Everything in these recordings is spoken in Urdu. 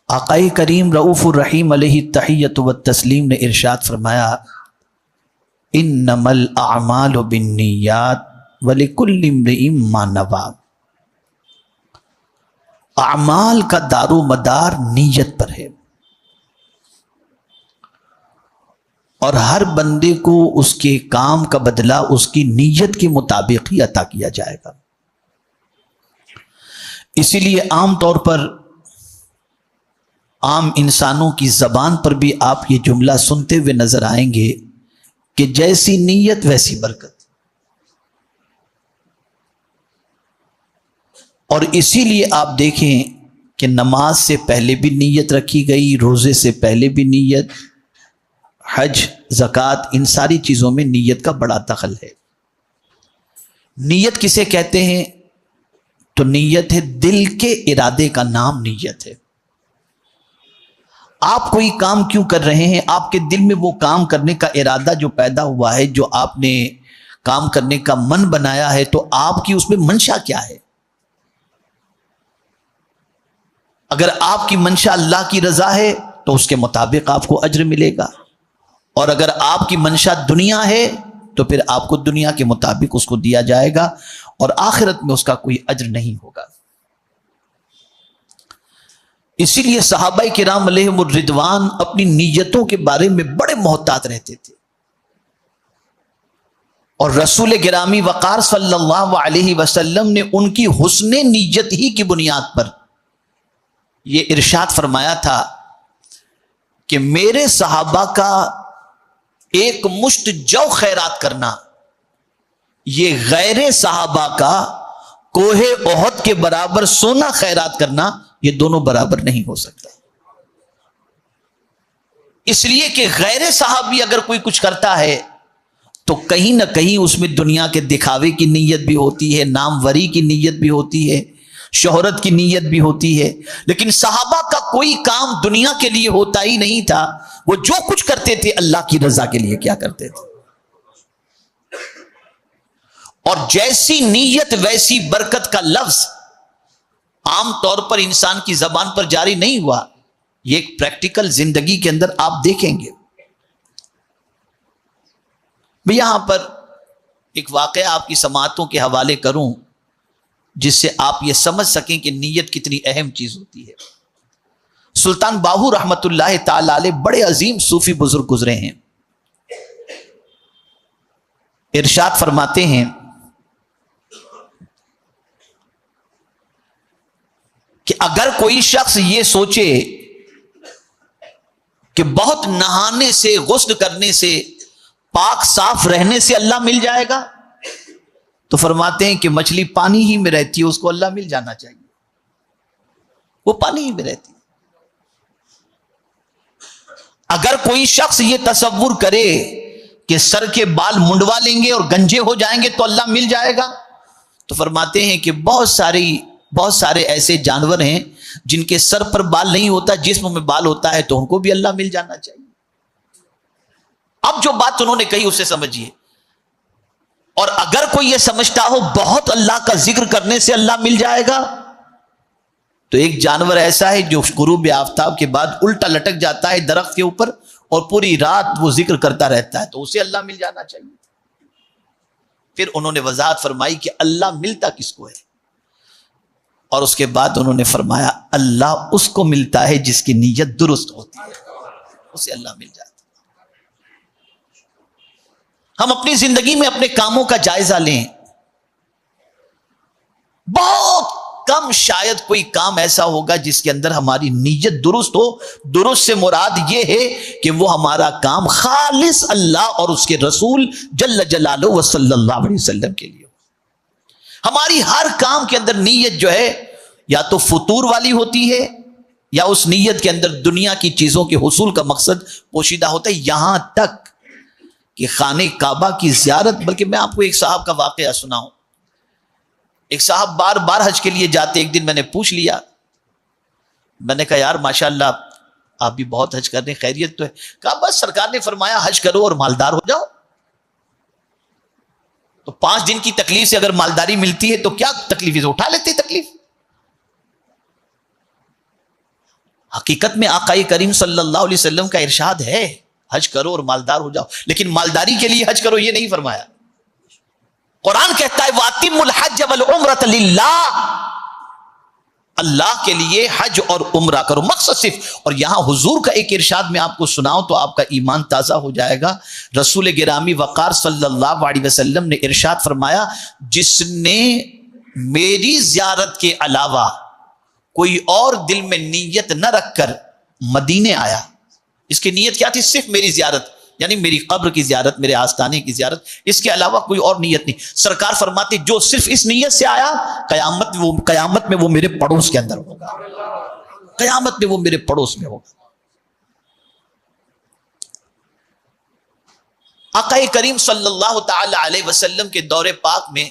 آقائے کریم رؤوف الرحیم علیہ التحیۃ والتسلیم نے ارشاد فرمایا انما الاعمال بالنیات ولکل امرئ ما نوی۔ اعمال کا دار و مدار نیت پر ہے، اور ہر بندے کو اس کے کام کا بدلہ اس کی نیت کے مطابق ہی عطا کیا جائے گا۔ اسی لیے عام طور پر عام انسانوں کی زبان پر بھی آپ یہ جملہ سنتے ہوئے نظر آئیں گے کہ جیسی نیت ویسی برکت۔ اور اسی لیے آپ دیکھیں کہ نماز سے پہلے بھی نیت رکھی گئی، روزے سے پہلے بھی نیت، حج، زکوٰۃ، ان ساری چیزوں میں نیت کا بڑا دخل ہے۔ نیت کسے کہتے ہیں؟ تو نیت ہے دل کے ارادے کا نام نیت ہے۔ آپ کوئی کام کیوں کر رہے ہیں؟ آپ کے دل میں وہ کام کرنے کا ارادہ جو پیدا ہوا ہے، جو آپ نے کام کرنے کا من بنایا ہے، تو آپ کی اس میں منشا کیا ہے؟ اگر آپ کی منشا اللہ کی رضا ہے تو اس کے مطابق آپ کو اجر ملے گا، اور اگر آپ کی منشا دنیا ہے تو پھر آپ کو دنیا کے مطابق اس کو دیا جائے گا، اور آخرت میں اس کا کوئی اجر نہیں ہوگا۔ اسی لیے صحابہ کرام علیہم الرضوان اپنی نیتوں کے بارے میں بڑے محتاط رہتے تھے، اور رسول گرامی وقار صلی اللہ علیہ وسلم نے ان کی حسن نیت ہی کی بنیاد پر یہ ارشاد فرمایا تھا کہ میرے صحابہ کا ایک مشت جو خیرات کرنا، یہ غیر صحابہ کا کوہ احد کے برابر سونا خیرات کرنا، یہ دونوں برابر نہیں ہو سکتا۔ اس لیے کہ غیر صحابی اگر کوئی کچھ کرتا ہے تو کہیں نہ کہیں اس میں دنیا کے دکھاوے کی نیت بھی ہوتی ہے، ناموری کی نیت بھی ہوتی ہے، شہرت کی نیت بھی ہوتی ہے، لیکن صحابہ کا کوئی کام دنیا کے لیے ہوتا ہی نہیں تھا۔ وہ جو کچھ کرتے تھے اللہ کی رضا کے لیے کیا کرتے تھے، اور جیسی نیت ویسی برکت کا لفظ عام طور پر انسان کی زبان پر جاری نہیں ہوا، یہ ایک پریکٹیکل زندگی کے اندر آپ دیکھیں گے۔ میں یہاں پر ایک واقعہ آپ کی سماعتوں کے حوالے کروں جس سے آپ یہ سمجھ سکیں کہ نیت کتنی اہم چیز ہوتی ہے۔ سلطان باہو رحمت اللہ تعالی علیہ بڑے عظیم صوفی بزرگ گزرے ہیں۔ ارشاد فرماتے ہیں کہ اگر کوئی شخص یہ سوچے کہ بہت نہانے سے، غسل کرنے سے، پاک صاف رہنے سے اللہ مل جائے گا، تو فرماتے ہیں کہ مچھلی پانی ہی میں رہتی ہے، اس کو اللہ مل جانا چاہیے، وہ پانی ہی میں رہتی ہے۔ اگر کوئی شخص یہ تصور کرے کہ سر کے بال منڈوا لیں گے اور گنجے ہو جائیں گے تو اللہ مل جائے گا، تو فرماتے ہیں کہ بہت سارے ایسے جانور ہیں جن کے سر پر بال نہیں ہوتا، جسم میں بال ہوتا ہے، تو ان کو بھی اللہ مل جانا چاہیے۔ اب جو بات انہوں نے کہی اسے سمجھیے، اور اگر کوئی یہ سمجھتا ہو بہت اللہ کا ذکر کرنے سے اللہ مل جائے گا، تو ایک جانور ایسا ہے جو غروب آفتاب کے بعد الٹا لٹک جاتا ہے درخت کے اوپر اور پوری رات وہ ذکر کرتا رہتا ہے، تو اسے اللہ مل جانا چاہیے۔ پھر انہوں نے وضاحت فرمائی کہ اللہ ملتا کس کو ہے، اور اس کے بعد انہوں نے فرمایا اللہ اس کو ملتا ہے جس کی نیت درست ہوتی ہے، اسے اللہ مل جاتا ہے۔ ہم اپنی زندگی میں اپنے کاموں کا جائزہ لیں، بہت کم شاید کوئی کام ایسا ہوگا جس کے اندر ہماری نیت درست ہو۔ درست سے مراد یہ ہے کہ وہ ہمارا کام خالص اللہ اور اس کے رسول جل جلالہ و صلی اللہ علیہ وسلم کے لیے ہو۔ ہماری ہر کام کے اندر نیت جو ہے یا تو فطور والی ہوتی ہے، یا اس نیت کے اندر دنیا کی چیزوں کے حصول کا مقصد پوشیدہ ہوتا ہے، یہاں تک کہ خانہ کعبہ کی زیارت۔ بلکہ میں آپ کو ایک صاحب کا واقعہ سناؤں۔ ایک صاحب بار بار حج کے لیے جاتے، ایک دن میں نے پوچھ لیا، میں نے کہا یار ماشاءاللہ آپ بھی بہت حج کر رہے ہیں، خیریت تو ہے؟ کہا بس سرکار نے فرمایا حج کرو اور مالدار ہو جاؤ۔ تو 5 دن کی تکلیف سے اگر مالداری ملتی ہے تو کیا تکلیف ہے، اٹھا لیتے تکلیف۔ حقیقت میں آقا کریم صلی اللہ علیہ وسلم کا ارشاد ہے حج کرو اور مالدار ہو جاؤ، لیکن مالداری کے لیے حج کرو یہ نہیں فرمایا۔ قرآن کہتا ہے وَأَتِمُّ الْحَجَّ وَالْعُمْرَةَ لِلَّهِ، اللہ کے لیے حج اور عمرہ کرو، مقصد صرف۔ اور یہاں حضور کا ایک ارشاد میں آپ کو سناؤں تو آپ کا ایمان تازہ ہو جائے گا۔ رسول گرامی وقار صلی اللہ علیہ وسلم نے ارشاد فرمایا جس نے میری زیارت کے علاوہ کوئی اور دل میں نیت نہ رکھ کر مدینے آیا، اس کی نیت کیا تھی؟ صرف میری زیارت، یعنی میری قبر کی زیارت، میرے آستانے کی زیارت، اس کے علاوہ کوئی اور نیت نہیں۔ سرکار فرماتے جو صرف اس نیت سے آیا قیامت میں وہ میرے پڑوس کے اندر ہوگا، قیامت میں وہ میرے پڑوس میں ہوگا۔ آقا کریم صلی اللہ تعالی علیہ وسلم کے دور پاک میں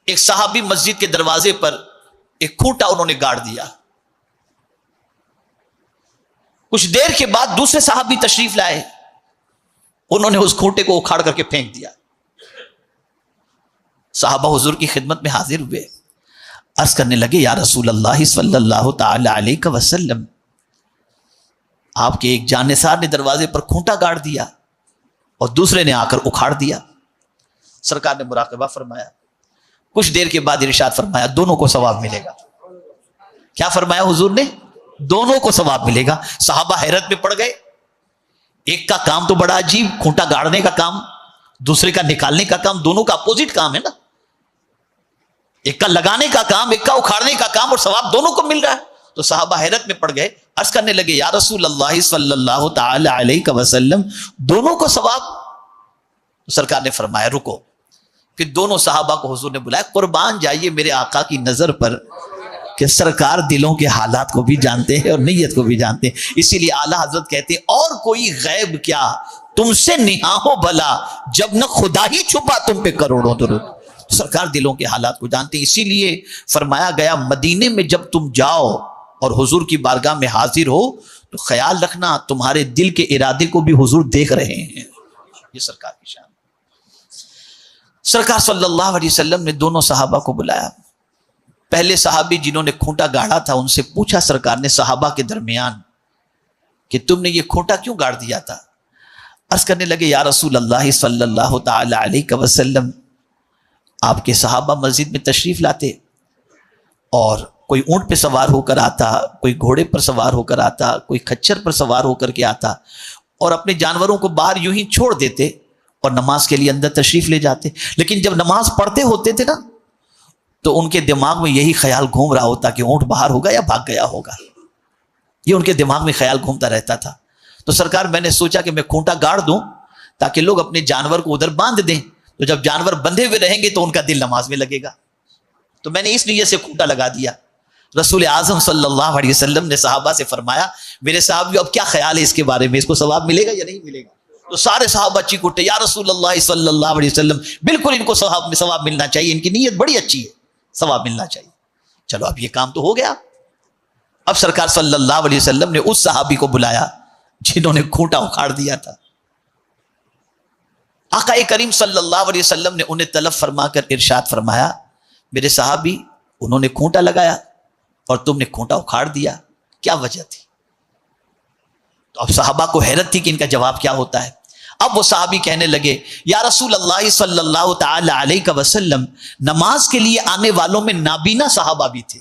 ایک صحابی مسجد کے دروازے پر ایک کھوٹا انہوں نے گاڑ دیا۔ کچھ دیر کے بعد دوسرے صحابی تشریف لائے، انہوں نے اس کھوٹے کو اکھاڑ کر کے پھینک دیا۔ صحابہ حضور کی خدمت میں حاضر ہوئے، عرض کرنے لگے یا رسول اللہ صلی اللہ تعالی علیہ وسلم، آپ کے ایک جانثار نے دروازے پر کھوٹا گاڑ دیا اور دوسرے نے آ کر اکھاڑ دیا۔ سرکار نے مراقبہ فرمایا، کچھ دیر کے بعد ارشاد فرمایا دونوں کو ثواب ملے گا۔ کیا فرمایا حضور نے؟ دونوں کو ثواب ملے گا۔ صحابہ حیرت میں پڑ گئے، ایک کا کام تو بڑا عجیب، کھوٹا گاڑنے کا کام، دوسرے کا نکالنے کا کام، دونوں کا اپوزٹ کام ہے نا، ایک کا لگانے کا کام، ایک کا اکھاڑنے کا کام، اور ثواب دونوں کو مل رہا ہے۔ تو صحابہ حیرت میں پڑ گئے، عرض کرنے لگے یا رسول اللہ صلی اللہ تعالی علیہ وسلم دونوں کو ثواب؟ سرکار نے فرمایا رکو۔ پھر دونوں صحابہ کو حضور نے بلایا، قربان جائیے میرے آقا کی نظر پر کہ سرکار دلوں کے حالات کو بھی جانتے ہیں اور نیت کو بھی جانتے ہیں، اسی لیے اعلیٰ حضرت کہتے ہیں اور کوئی غیب کیا تم سے نہاں ہو بھلا جب نہ خدا ہی چھپا تم پہ کروڑوں درود۔ سرکار دلوں کے حالات کو جانتے ہیں، اسی لیے فرمایا گیا مدینے میں جب تم جاؤ اور حضور کی بارگاہ میں حاضر ہو تو خیال رکھنا تمہارے دل کے ارادے کو بھی حضور دیکھ رہے ہیں۔ یہ سرکار کی شان۔ سرکار صلی اللہ علیہ وسلم نے دونوں صحابہ کو بلایا۔ پہلے صحابی جنہوں نے کھوٹا گاڑا تھا ان سے پوچھا سرکار نے صحابہ کے درمیان کہ تم نے یہ کھوٹا کیوں گاڑ دیا تھا؟ عرض کرنے لگے یا رسول اللہ صلی اللہ تعالی علیہ وسلم، آپ کے صحابہ مسجد میں تشریف لاتے اور کوئی اونٹ پہ سوار ہو کر آتا، کوئی گھوڑے پر سوار ہو کر آتا، کوئی کچھر پر سوار ہو کر کے آتا، اور اپنے جانوروں کو باہر یوں ہی چھوڑ دیتے اور نماز کے لیے اندر تشریف لے جاتے، لیکن جب نماز پڑھتے ہوتے تھے نا تو ان کے دماغ میں یہی خیال گھوم رہا ہوتا کہ اونٹ باہر ہوگا یا بھاگ گیا ہوگا، یہ ان کے دماغ میں خیال گھومتا رہتا تھا۔ تو سرکار میں نے سوچا کہ میں کھوٹا گاڑ دوں تاکہ لوگ اپنے جانور کو ادھر باندھ دیں، تو جب جانور بندھے ہوئے رہیں گے تو ان کا دل نماز میں لگے گا، تو میں نے اس نیت سے کھوٹا لگا دیا۔ رسول اعظم صلی اللہ علیہ وسلم نے صحابہ سے فرمایا میرے صحابیوں اب کیا خیال ہے اس کے بارے میں، اس کو ثواب ملے گا یا نہیں ملے گا؟ تو سارے صحابہ چیخ اٹھے یا رسول اللہ صلی اللہ علیہ وسلم بالکل ان کو ثواب ملنا چاہیے، ان کی نیت بڑی اچھی ہے، ثواب ملنا چاہیے۔ چلو اب یہ کام تو ہو گیا۔ اب سرکار صلی اللہ علیہ وسلم نے اس صحابی کو بلایا جنہوں نے کھوٹا اکھاڑ دیا تھا۔ آقا کریم صلی اللہ علیہ وسلم نے انہیں طلب فرما کر ارشاد فرمایا میرے صحابی انہوں نے کھوٹا لگایا اور تم نے کھوٹا اکھاڑ دیا، کیا وجہ تھی؟ تو اب صحابہ کو حیرت تھی کہ ان کا جواب کیا ہوتا ہے۔ اب وہ صحابی کہنے لگے یا رسول اللہ صلی اللہ تعالی علیہ وسلم نماز کے لیے آنے والوں میں نابینا صحابہ بھی تھے،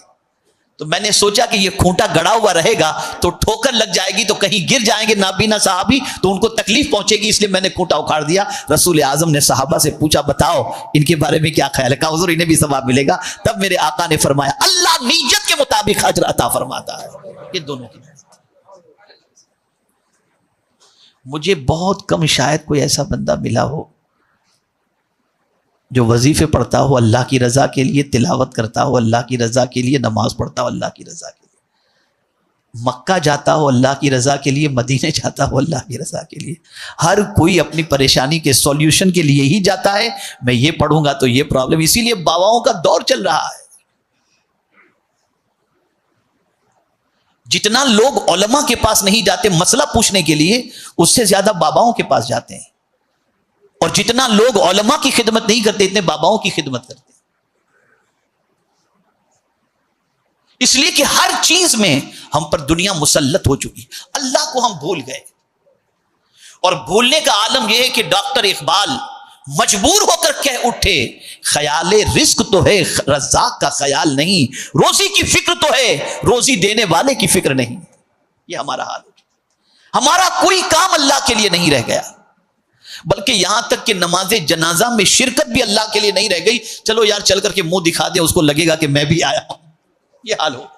تو میں نے سوچا کہ یہ کھوٹا گڑا ہوا رہے گا تو ٹھوکر لگ جائے گی تو کہیں گر جائیں گے نابینا صحابی تو ان کو تکلیف پہنچے گی، اس لیے میں نے کھوٹا اکھاڑ دیا۔ رسول اعظم نے صحابہ سے پوچھا بتاؤ ان کے بارے میں کیا خیال ہے؟ کہا حضور انہیں بھی ثواب ملے گا۔ تب میرے آقا نے فرمایا اللہ نیت کے مطابق اجر عطا فرماتا ہے، یہ دونوں کی۔ مجھے بہت کم شاید کوئی ایسا بندہ ملا ہو جو وظیفے پڑھتا ہو اللہ کی رضا کے لیے، تلاوت کرتا ہو اللہ کی رضا کے لیے، نماز پڑھتا ہو اللہ کی رضا کے لیے، مکہ جاتا ہو اللہ کی رضا کے لیے، مدینے جاتا ہو اللہ کی رضا کے لیے۔ ہر کوئی اپنی پریشانی کے سولوشن کے لیے ہی جاتا ہے، میں یہ پڑھوں گا تو یہ پرابلم، اسی لیے باباؤں کا دور چل رہا ہے۔ جتنا لوگ علماء کے پاس نہیں جاتے مسئلہ پوچھنے کے لیے، اس سے زیادہ باباؤں کے پاس جاتے ہیں، اور جتنا لوگ علماء کی خدمت نہیں کرتے اتنے باباؤں کی خدمت کرتے ہیں۔ اس لیے کہ ہر چیز میں ہم پر دنیا مسلط ہو چکی، اللہ کو ہم بھول گئے. اور بھولنے کا عالم یہ ہے کہ ڈاکٹر اقبال مجبور ہو کر کہہ اٹھے، خیال رزق تو ہے رزاق کا خیال نہیں، روزی کی فکر تو ہے روزی دینے والے کی فکر نہیں. یہ ہمارا حال ہو گیا. ہمارا کوئی کام اللہ کے لیے نہیں رہ گیا، بلکہ یہاں تک کہ نماز جنازہ میں شرکت بھی اللہ کے لیے نہیں رہ گئی. چلو یار چل کر کے منہ دکھا دیں، اس کو لگے گا کہ میں بھی آیا ہوں. یہ حال ہو گیا.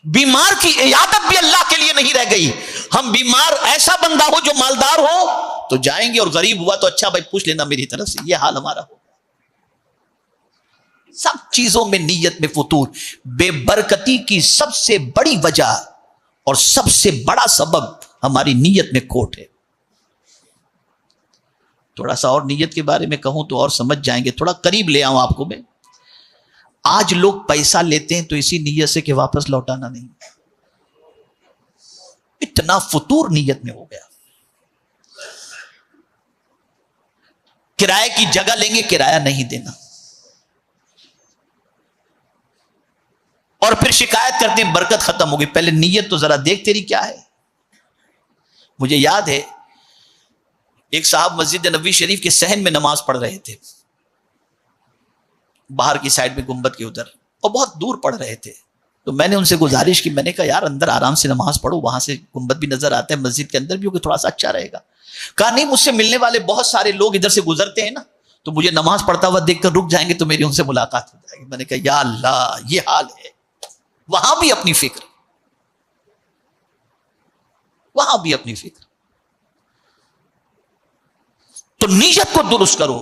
بیمار کی عیادت بھی اللہ کے لیے نہیں رہ گئی. ہم بیمار ایسا بندہ ہو جو مالدار ہو تو جائیں گے، اور غریب ہوا تو اچھا بھائی پوچھ لینا میری طرف سے. یہ حال ہمارا ہو. سب چیزوں میں نیت میں فطور. بے برکتی کی سب سے بڑی وجہ اور سب سے بڑا سبب ہماری نیت میں کھوٹ ہے. تھوڑا سا اور نیت کے بارے میں کہوں تو اور سمجھ جائیں گے. تھوڑا قریب لے آؤں آپ کو میں. آج لوگ پیسہ لیتے ہیں تو اسی نیت سے کہ واپس لوٹانا نہیں. اتنا فطور نیت میں ہو گیا. کرائے کی جگہ لیں گے، کرایہ نہیں دینا، اور پھر شکایت کرتے ہیں برکت ختم ہو گئی. پہلے نیت تو ذرا دیکھ تیری کیا ہے. مجھے یاد ہے ایک صاحب مسجد نبوی شریف کے صحن میں نماز پڑھ رہے تھے، باہر کی سائڈ میں گنبد کے ادھر، اور بہت دور پڑھ رہے تھے. تو میں نے ان سے گزارش کی، میں نے کہا یار اندر آرام سے نماز پڑھو، وہاں سے گنبد بھی نظر آتا ہے، مسجد کے اندر بھی ہو کہ تھوڑا سا اچھا رہے گا. کہا نہیں، مجھ سے ملنے والے بہت سارے لوگ ادھر سے گزرتے ہیں نا، تو مجھے نماز پڑھتا ہوا دیکھ کر رک جائیں گے تو میری ان سے ملاقات ہو جائے گی. میں نے کہا یا اللہ یہ حال ہے. وہاں بھی اپنی فکر، وہاں بھی اپنی فکر. تو نیت کو درست کرو.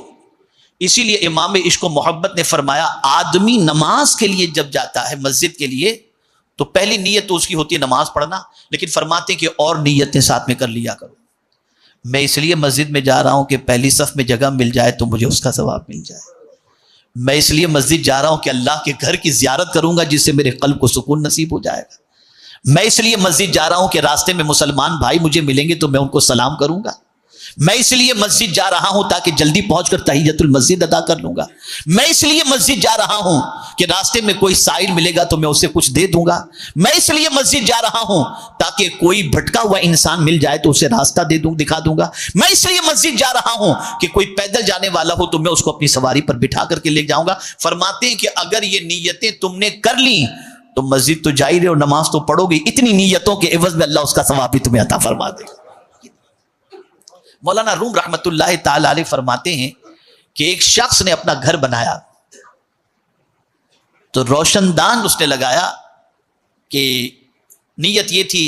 اسی لیے امام عشق و محبت نے فرمایا آدمی نماز کے لیے جب جاتا ہے مسجد کے لیے تو پہلی نیت تو اس کی ہوتی ہے نماز پڑھنا، لیکن فرماتے ہیں کہ اور نیتیں ساتھ میں کر لیا کرو. میں اس لیے مسجد میں جا رہا ہوں کہ پہلی صف میں جگہ مل جائے تو مجھے اس کا ثواب مل جائے. میں اس لیے مسجد جا رہا ہوں کہ اللہ کے گھر کی زیارت کروں گا جس سے میرے قلب کو سکون نصیب ہو جائے گا. میں اس لیے مسجد جا رہا ہوں کہ راستے میں مسلمان بھائی مجھے ملیں گے تو میں ان کو سلام کروں گا. میں اس لیے مسجد جا رہا ہوں تاکہ جلدی پہنچ کر تحیۃ المسجد ادا کر لوں گا. میں اس لیے مسجد جا رہا ہوں کہ راستے میں کوئی سائل ملے گا تو میں اسے کچھ دے دوں گا. میں اس لیے مسجد جا رہا ہوں تاکہ کوئی بھٹکا ہوا انسان مل جائے تو اسے راستہ دکھا دوں گا. میں اس لیے مسجد جا رہا ہوں کہ کوئی پیدل جانے والا ہو تو میں اس کو اپنی سواری پر بٹھا کر کے لے جاؤں گا. فرماتے ہیں کہ اگر یہ نیتیں تم نے کر لی تو مسجد تو جا ہی رہے اور نماز تو پڑھو گی، اتنی نیتوں کے عوض میں اللہ اس کا ثواب بھی تمہیں عطا فرما دے گا. مولانا روم رحمت اللہ تعالی علیہ فرماتے ہیں کہ ایک شخص نے اپنا گھر بنایا تو روشن دان اس نے لگایا کہ نیت یہ تھی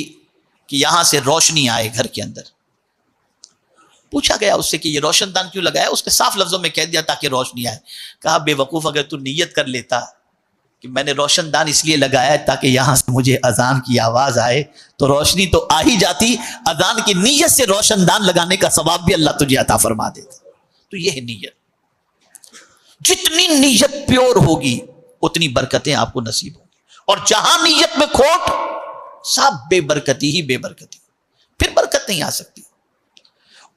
کہ یہاں سے روشنی آئے گھر کے اندر. پوچھا گیا اس سے کہ یہ روشن دان کیوں لگایا؟ اس نے صاف لفظوں میں کہہ دیا تاکہ روشنی آئے. کہا بے وقوف، اگر تو نیت کر لیتا کہ میں نے روشن دان اس لیے لگایا ہے تاکہ یہاں سے مجھے اذان کی آواز آئے تو روشنی تو آ ہی جاتی. اذان کی نیت سے روشن دان لگانے کا ثواب بھی اللہ تجھے عطا فرما دیتا. تو یہ ہے نیت. جتنی نیت پیور ہوگی اتنی برکتیں آپ کو نصیب ہوں گی، اور جہاں نیت میں کھوٹ سب بے برکتی ہی بے برکتی، پھر برکت نہیں آ سکتی.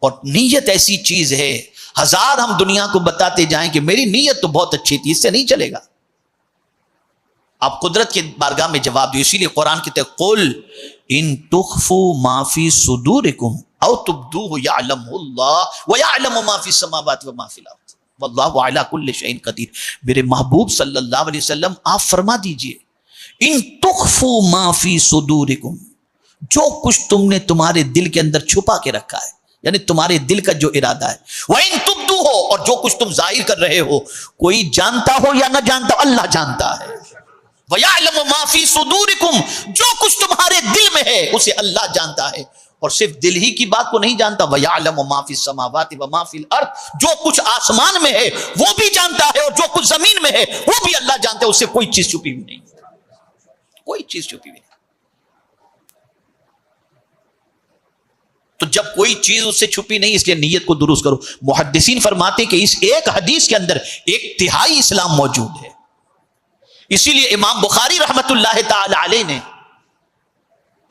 اور نیت ایسی چیز ہے، ہزار ہم دنیا کو بتاتے جائیں کہ میری نیت تو بہت اچھی تھی، اس سے نہیں چلے گا. آپ قدرت کے بارگاہ میں جواب دو. اسی لیے قرآن کی تحت قل ان تخفوا ما فی صدورکم او تبدوه یعلمہ اللہ ویعلم ما فی السماوات وما فی الارض واللہ علی کل شیء قدیر. میرے محبوب صلی اللہ علیہ وسلم آپ فرما دیجئے ان تخفوا ما فی صدورکم، جو کچھ تم نے تمہارے دل کے اندر چھپا کے رکھا ہے، یعنی تمہارے دل کا جو ارادہ ہے، وَإِن تُبْدُوهُ، اور جو کچھ تم ظاہر کر رہے ہو، کوئی جانتا ہو یا نہ جانتا ہو، اللہ جانتا ہے. وَيَعْلَمُ مَا فِي صُدُورِكُمْ، جو کچھ تمہارے دل میں ہے اسے اللہ جانتا ہے. اور صرف دل ہی کی بات کو نہیں جانتا، وَيَعْلَمُ مَا فِي السَّمَاوَاتِ وَمَا فِي الْأَرْضِ، جو کچھ آسمان میں ہے وہ بھی جانتا ہے، اور جو کچھ زمین میں ہے وہ بھی اللہ جانتا ہے. اس سے کوئی چیز چھپی ہوئی نہیں، کوئی چیز چھپی ہوئی نہیں. تو جب کوئی چیز اس سے چھپی نہیں، اس لیے نیت کو درست کرو. محدثین فرماتے کہ اس ایک حدیث کے اندر ایک تہائی اسلام موجود ہے. اسی لیے امام بخاری رحمت اللہ تعالی علیہ نے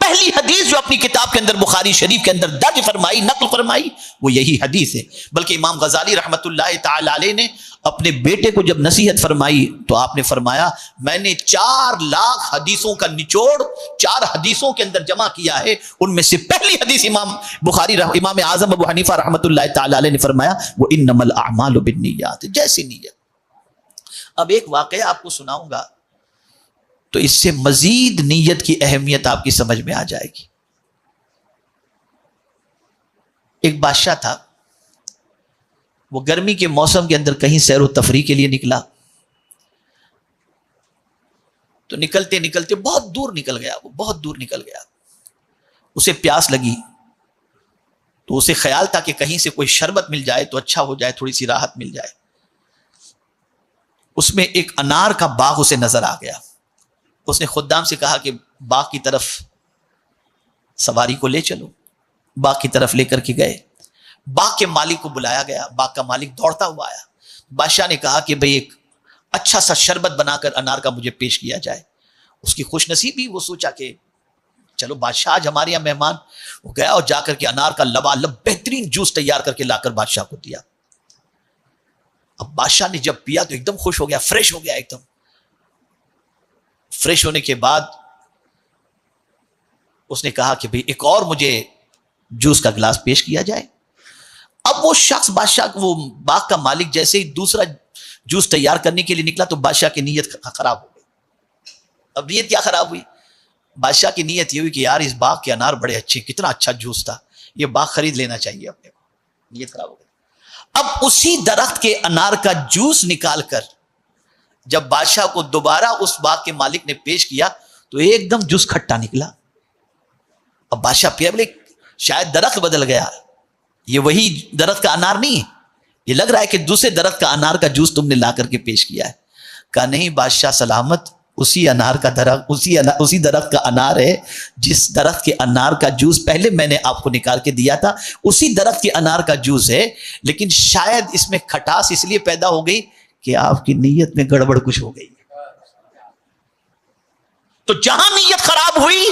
پہلی حدیث جو اپنی کتاب کے اندر بخاری شریف کے اندر درج فرمائی، نقل فرمائی، وہ یہی حدیث ہے۔ بلکہ امام غزالی رحمت اللہ تعالی علیہ نے اپنے بیٹے کو جب نصیحت فرمائی تو آپ نے فرمایا میں نے 4,00,000 حدیثوں کا نچوڑ 4 حدیثوں کے اندر جمع کیا ہے، ان میں سے پہلی حدیث امام اعظم ابو حنیفہ رحمت اللہ تعالی علیہ نے فرمایا وہ انما الاعمال بالنیات، جیسی نیت۔ اب ایک واقعہ آپ کو سناؤں گا تو اس سے مزید نیت کی اہمیت آپ کی سمجھ میں آ جائے گی۔ ایک بادشاہ تھا، وہ گرمی کے موسم کے اندر کہیں سیر و تفریح کے لیے نکلا، تو نکلتے نکلتے بہت دور نکل گیا، وہ بہت دور نکل گیا، اسے پیاس لگی تو اسے خیال تھا کہ کہیں سے کوئی شربت مل جائے تو اچھا ہو جائے، تھوڑی سی راحت مل جائے۔ اس میں ایک انار کا باغ اسے نظر آ گیا، اس نے خدام سے کہا کہ باغ کی طرف سواری کو لے چلو، باغ کی طرف لے کر کے گئے، باغ کے مالک کو بلایا گیا، باغ کا مالک دوڑتا ہوا آیا، بادشاہ نے کہا کہ بھئی ایک اچھا سا شربت بنا کر انار کا مجھے پیش کیا جائے۔ اس کی خوش نصیبی، وہ سوچا کہ چلو بادشاہ آج ہمارے یہاں مہمان، وہ گیا اور جا کر کے انار کا لبالب بہترین جوس تیار کر کے لا کر بادشاہ کو دیا۔ اب بادشاہ نے جب پیا تو ایک دم خوش ہو گیا، فریش ہو گیا، ایک دم فریش ہونے کے بعد اس نے کہا کہ بھئی ایک اور مجھے جوس کا گلاس پیش کیا جائے۔ اب وہ شخص بادشاہ، وہ باغ کا مالک جیسے ہی دوسرا جوس تیار کرنے کے لیے نکلا تو بادشاہ کی نیت خراب ہو گئی۔ اب نیت کیا خراب ہوئی؟ بادشاہ کی نیت یہ ہوئی کہ یار اس باغ کے انار بڑے اچھے، کتنا اچھا جوس تھا، یہ باغ خرید لینا چاہیے اپنے کو، نیت خراب ہو گئی۔ اب اسی درخت کے انار کا جوس نکال کر جب بادشاہ کو دوبارہ اس باغ کے مالک نے پیش کیا تو ایک دم جوس کھٹا نکلا۔ اب بادشاہ پیا، بولے شاید درخت بدل گیا، یہ وہی درخت کا انار نہیں ہے، یہ لگ رہا ہے کہ دوسرے درخت کا انار کا جوس تم نے لا کر کے پیش کیا ہے۔ کہا نہیں بادشاہ سلامت، اسی انار کا درخت، اسی درخت کا انار ہے، جس درخت کے انار کا جوس پہلے میں نے آپ کو نکال کے دیا تھا، اسی درخت کے انار کا جوس ہے، لیکن شاید اس میں کھٹاس اس لیے پیدا ہو گئی کہ آپ کی نیت میں گڑبڑ کچھ ہو گئی۔ تو جہاں نیت خراب ہوئی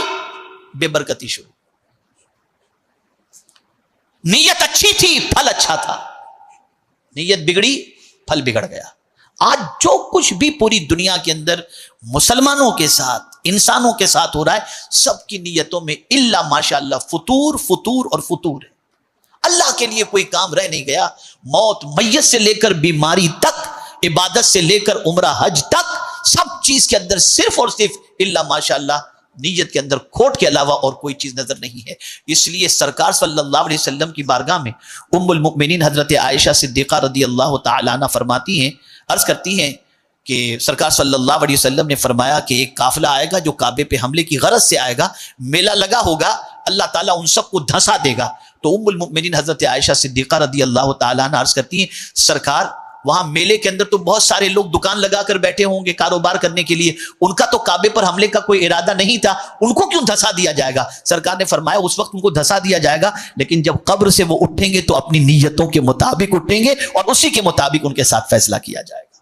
بے برکتی شروع۔ نیت اچھی تھی، پھل اچھا تھا، نیت بگڑی، پھل بگڑ گیا۔ آج جو کچھ بھی پوری دنیا کے اندر مسلمانوں کے ساتھ، انسانوں کے ساتھ ہو رہا ہے، سب کی نیتوں میں الا ماشاءاللہ فطور فطور اور فطور ہے۔ اللہ کے لیے کوئی کام رہ نہیں گیا۔ موت، میت سے لے کر بیماری تک، عبادت سے لے کر عمرہ حج تک، سب چیز کے اندر صرف اور صرف الا ماشاءاللہ نیت کے اندر کھوٹ کے علاوہ اور کوئی چیز نظر نہیں ہے۔ اس لیے سرکار صلی اللہ علیہ وسلم کی بارگاہ میں ام المؤمنین حضرت عائشہ صدیقہ رضی اللہ تعالی عنہ فرماتی ہیں، عرض کرتی ہیں کہ سرکار صلی اللہ علیہ وسلم نے فرمایا کہ ایک قافلہ آئے گا جو کعبے پہ حملے کی غرض سے آئے گا، میلہ لگا ہوگا، اللہ تعالیٰ ان سب کو دھنسا دے گا۔ تو ام المؤمنین حضرت عائشہ صدیقہ رضی اللہ تعالی عنہ عرض کرتی ہیں سرکار وہاں میلے کے اندر تو بہت سارے لوگ دکان لگا کر بیٹھے ہوں گے کاروبار کرنے کے لیے، ان کا تو کعبے پر حملے کا کوئی ارادہ نہیں تھا، ان کو کیوں دھسا دیا جائے گا؟ سرکار نے فرمایا اس وقت ان کو دھسا دیا جائے گا، لیکن جب قبر سے وہ اٹھیں گے تو اپنی نیتوں کے مطابق اٹھیں گے اور اسی کے مطابق ان کے ساتھ فیصلہ کیا جائے گا۔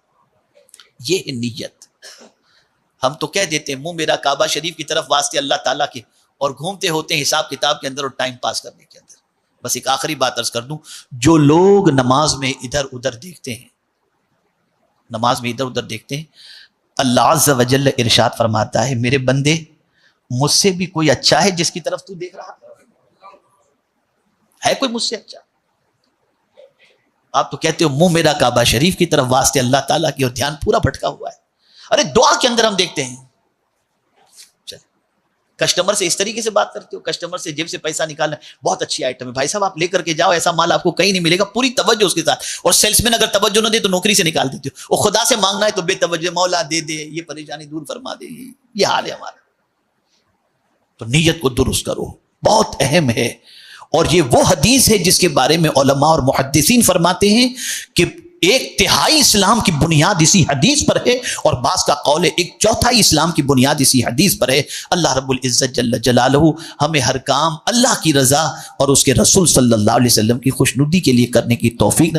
یہ ہے نیت۔ ہم تو کہہ دیتے ہیں منہ میرا کعبہ شریف کی طرف واسطے اللہ تعالیٰ کے، اور گھومتے ہوتے ہیں حساب کتاب کے اندر اور ٹائم پاس کرنے کے اندر۔ بس ایک آخری بات عرض کر دوں، جو لوگ نماز میں ادھر ادھر دیکھتے ہیں، نماز میں ادھر ادھر دیکھتے ہیں، اللہ عز و جل ارشاد فرماتا ہے میرے بندے مجھ سے بھی کوئی اچھا ہے جس کی طرف تو دیکھ رہا ہے؟ کوئی مجھ سے اچھا؟ آپ تو کہتے ہو منہ میرا کعبہ شریف کی طرف واسطے اللہ تعالیٰ کی، اور دھیان پورا بھٹکا ہوا ہے۔ ارے دعا کے اندر ہم دیکھتے ہیں، کسٹمر سے اس طریقے سے بات کرتے ہو، کسٹمر سے جیب سے پیسہ نکالنا، بہت اچھی آئٹم ہے بھائی صاحب آپ لے کر کے جاؤ، ایسا مال آپ کو کہیں نہیں ملے گا، پوری توجہ اس کے ساتھ، اور سیلس مین اگر توجہ نہ دے تو نوکری سے نکال دیتے ہو، اور خدا سے مانگنا ہے تو بے توجہ، مولا دے دے، یہ پریشانی دور فرما دے، یہ حال ہے ہمارا۔ تو نیت کو درست کرو، بہت اہم ہے۔ اور یہ وہ حدیث ہے جس کے بارے میں علماء اور محدثین فرماتے ہیں کہ 1/3 اسلام کی بنیاد اسی حدیث پر ہے، اور بعض کا قول ہے 1/4 اسلام کی بنیاد اسی حدیث پر ہے۔ اللہ رب العزت جل جلالہ ہمیں ہر کام اللہ کی رضا اور اس کے رسول صلی اللہ علیہ وسلم کی خوشنودی کے لیے کرنے کی توفیق